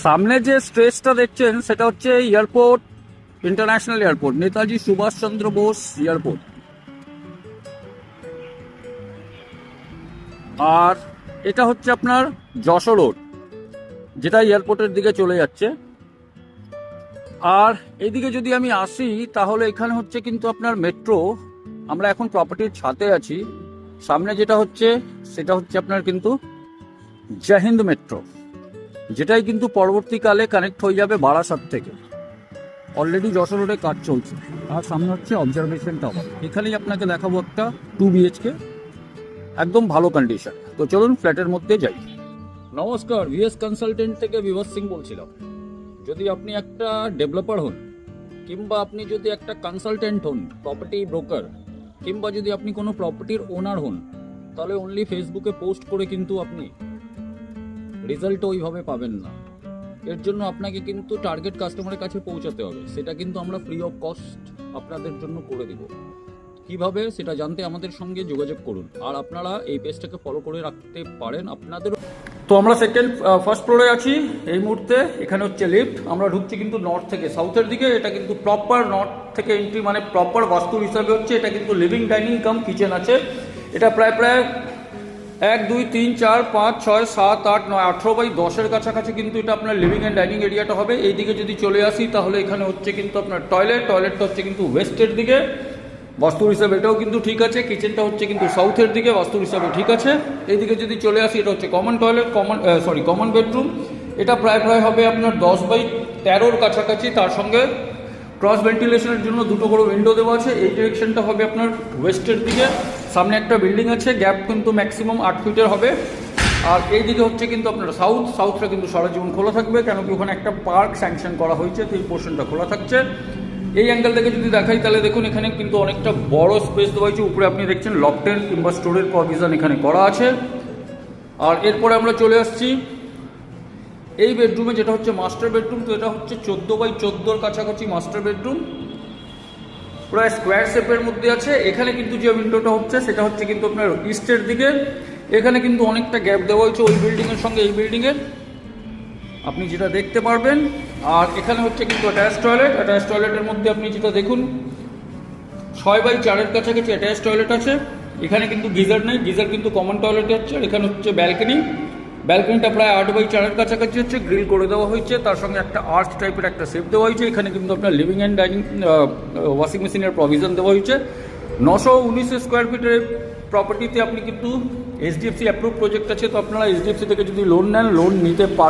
সামনে যে স্ট্রেচটা দেখছেন সেটা হচ্ছে airport, international airport, Netaji Subhash Chandra Bose airport. আর এটা হচ্ছে আপনার যশোর রোড, যেটা এয়ারপোর্টের দিকে চলে যাচ্ছে। আর এইদিকে যদি আমি আসি তাহলে এখানে হচ্ছে কিন্তু আপনার মেট্রো। আমরা এখন প্রপার্টির ছাদে আছি। সামনে যেটা হচ্ছে সেটা হচ্ছে আপনার কিন্তু জাহিন্দ মেট্রো, যেটাই কিন্তু পরবর্তীকালে কানেক্ট হয়ে যাবে বারাসাত থেকে। অলরেডি যশোর রোডে কাজ চলছে। আর সামনে হচ্ছে অবজারভেশন টাওয়ার। এখানেই আপনাকে দেখাবো একটা 2 BHK, একদম ভালো কন্ডিশন। তো চলুন ফ্ল্যাটের মধ্যে যাই। নমস্কার, ভিএস কনসালটেন্ট থেকে বিভাস সিং বলছিলাম। যদি আপনি একটা ডেভেলপার হন, কিংবা আপনি যদি একটা কনসালটেন্ট হন, প্রপার্টি ব্রোকার, কিংবা যদি আপনি কোনো প্রপার্টির ওনার হন, তাহলে অনলি ফেসবুকে পোস্ট করে কিন্তু আপনি রেজাল্ট ওইভাবে পাবেন না। এর জন্য আপনাকে কিন্তু টার্গেট কাস্টমারের কাছে পৌঁছাতে হবে। সেটা কিন্তু আমরা ফ্রি অফ কস্ট আপনাদের জন্য করে দেব। কিভাবে সেটা জানতে আমাদের সঙ্গে যোগাযোগ করুন। আর আপনারা এই পেজটাকে ফলো করে রাখতে পারেন আপনাদের। তো আমরা ফার্স্ট ফ্লোরে আছি এই মুহূর্তে। এখানে হচ্ছে লিফট। আমরা ঢুকছি কিন্তু নর্থ থেকে সাউথের দিকে। এটা কিন্তু প্রপার নর্থ থেকে এন্ট্রি, মানে প্রপার বাস্তুর হিসাবে হচ্ছে। এটা কিন্তু লিভিং ডাইনিং কাম কিচেন আছে। এটা প্রায় 1 2 3 4 5 6 7 8 9 18/10 কাছাকাছি কিন্তু এটা আপনার লিভিং অ্যান্ড ডাইনিং এরিয়াটা হবে। এইদিকে যদি চলে আসি তাহলে এখানে হচ্ছে কিন্তু আপনার টয়লেটটা হচ্ছে কিন্তু ওয়েস্টের দিকে, বাস্তুর হিসাবে এটাও কিন্তু ঠিক আছে। কিচেনটা হচ্ছে কিন্তু সাউথের দিকে, বাস্তুর হিসাবে ঠিক আছে। এইদিকে যদি চলে আসি এটা হচ্ছে কমন টয়লেট, কমন বেডরুম। এটা প্রায় হবে আপনার 10/13 কাছাকাছি। তার সঙ্গে ক্রস ভেন্টিলেশনের জন্য দুটো বড় উইন্ডো দেওয়া আছে। এই ডিরেকশনটা হবে আপনার ওয়েস্টের দিকে। সামনে একটা বিল্ডিং আছে, গ্যাপ কিন্তু ম্যাক্সিমাম 8 ফিটের হবে। আর এই দিকে হচ্ছে কিন্তু আপনার সাউথটা কিন্তু সারা জীবন খোলা থাকবে, কেন কি ওখানে একটা পার্ক স্যাংশন করা হয়েছে, তো এই পোর্শনটা খোলা থাকছে। এই অ্যাঙ্গেল থেকে যদি দেখাই তাহলে দেখুন এখানে কিন্তু অনেকটা বড় স্পেস দেওয়া হয়েছে। উপরে আপনি দেখছেন লফটের কিংবা স্টোরের প্রভিশন এখানে করা আছে। আর এরপরে আমরা চলে আসছি এই বেডরুমে, যেটা হচ্ছে মাস্টার বেডরুম। তো এটা হচ্ছে 14/14 কাছাকাছি মাস্টার বেডরুম, প্রায় স্কোয়ার শেপের মধ্যে আছে। এখানে কিন্তু যে উইন্ডোটা হচ্ছে সেটা হচ্ছে কিন্তু আপনার ইস্টের দিকে। এখানে কিন্তু অনেকটা গ্যাপ দেওয়া হয়েছে ওই বিল্ডিংয়ের সঙ্গে এই বিল্ডিংয়ের, আপনি যেটা দেখতে পারবেন। আর এখানে হচ্ছে কিন্তু অ্যাটাচ টয়লেটের মধ্যে আপনি যেটা দেখুন 6/4 কাছাকাছি অ্যাটাচ টয়লেট আছে। এখানে কিন্তু গিজার নেই, গিজার কিন্তু কমন টয়লেটে হচ্ছে। আর এখানে হচ্ছে ব্যালকনিটা প্রায় 8/4 কাছাকাছি হচ্ছে, গ্রিল করে দেওয়া হয়েছে। তার সঙ্গে একটা আর্চ টাইপের একটা শেপ দেওয়া হয়েছে। এখানে কিন্তু আপনার লিভিং অ্যান্ড ডাইনিং ওয়াশিং মেশিনের প্রভিশন দেওয়া হয়েছে। 919 স্কোয়ার ফিটের প্রপার্টিতে আপনি কিন্তু HDFC অ্যাপ্রুভ প্রজেক্ট আছে। তো আপনারা HDFC থেকে যদি লোন নেন, লোন নিতে পারেন।